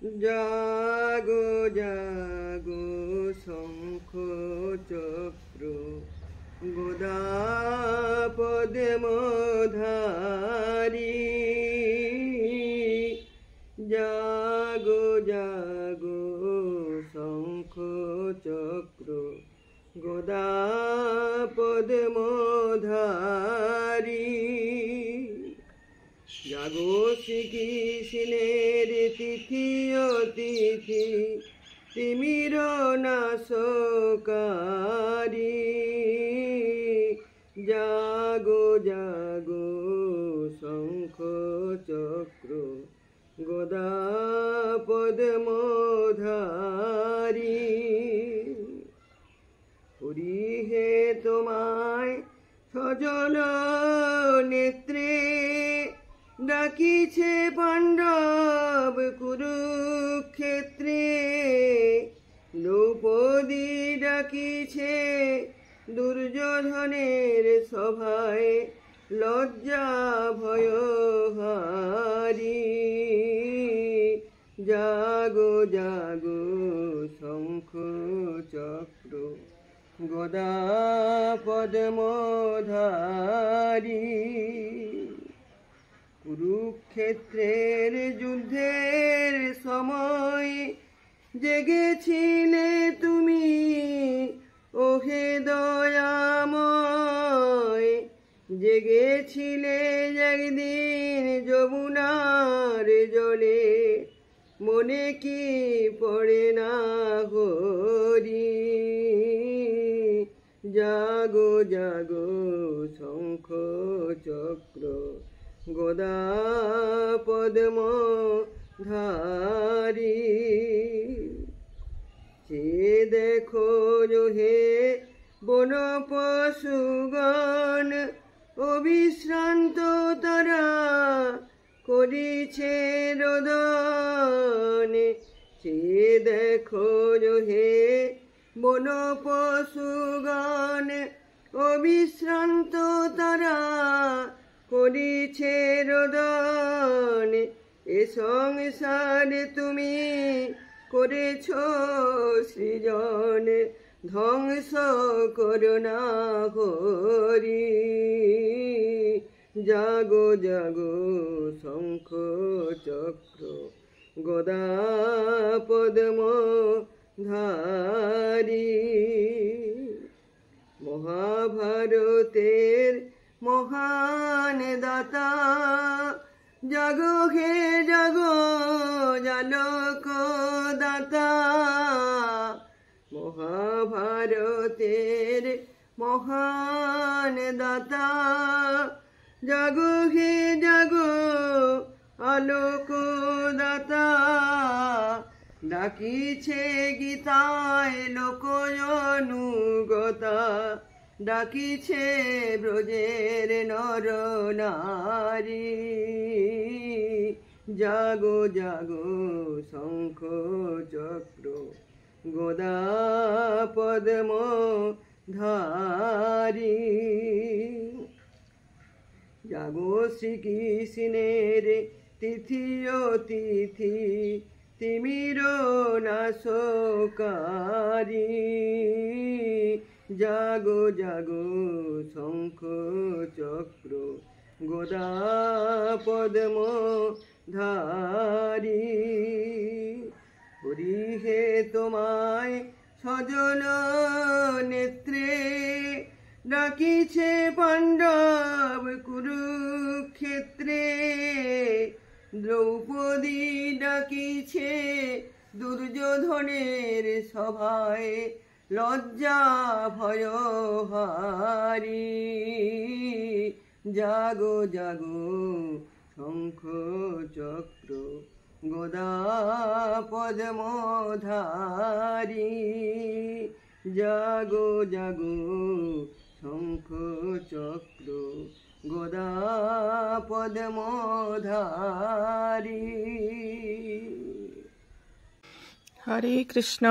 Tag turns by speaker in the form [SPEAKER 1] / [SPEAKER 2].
[SPEAKER 1] জাগো জাগো শঙ্খ চক্র গদা পদ্মধারী। জাগো জাগো শঙ্খ চক্র গদা পদ্মধারী। জাগো শ্রীকৃষ্ণের তিথি অতিথি তিমির নাশকারী। জাগো জাগো শঙ্খ চক্র গদা পদ্মধারী। হরি হে তোমায় সজল নেত্রে ডাকিছে পাণ্ডব কুরুক্ষেত্রে। দ্রৌপদী ডাকিছে দুর্যোধনের সভায় লজ্জা ভয় হারি। জাগো জাগো শঙ্খ চক্র গদা পদ্মধারী। কুরুক্ষেত্রের যুদ্ধের সময় জেগেছিলে তুমি ওহে দয়াময়। জেগেছিলে একদিন যমুনার জলে, মনে কি পড়ে না হরি। জাগো জাগো শঙ্খ চক্র গদা পদ্মধারী। সে দেখো হে বন পশুগণ অবিশ্রান্ত তারা করিছে রোদন। সে দেখো হে বন পশুগণ অবিশ্রান্ত তারা করিছে রোদন। এ সংসারে তুমি করেছ সৃজন, ধ্বংস করো না হরি। জাগো জাগো শঙ্খ চক্র গদা পদ্মধারী। মহাভারতের মহান দাতা জাগো হে জাগো জালক দাতা। মহাভারতের মহান দাতা জাগো হে জাগো আলোক দাতা। ডাকিছে গীতায় লোক অনুগতা, ডাকিছে ব্রজের নর নারী। জাগো জাগো শঙ্খ চক্র গদা পদ্মধারী। জাগো শ্রীকৃষ্ণের তিথি অতিথি তিমির নাশকারী। জাগো জাগো শঙ্খ চক্র গদা পদ্মধারী। হরি হে তোমায় সজল নেত্রে ডাকিছে পাণ্ডব কুরুক্ষেত্রে। দ্রৌপদী ডাকিছে দুর্যোধনের সভায় লজ্জা ভয় হারি। জাগো জাগো শঙ্খ চক্র গদা পদ্মধারী। জাগো জাগো শঙ্খ চক্র গদা পদ্মধারী।
[SPEAKER 2] হরে কৃষ্ণ।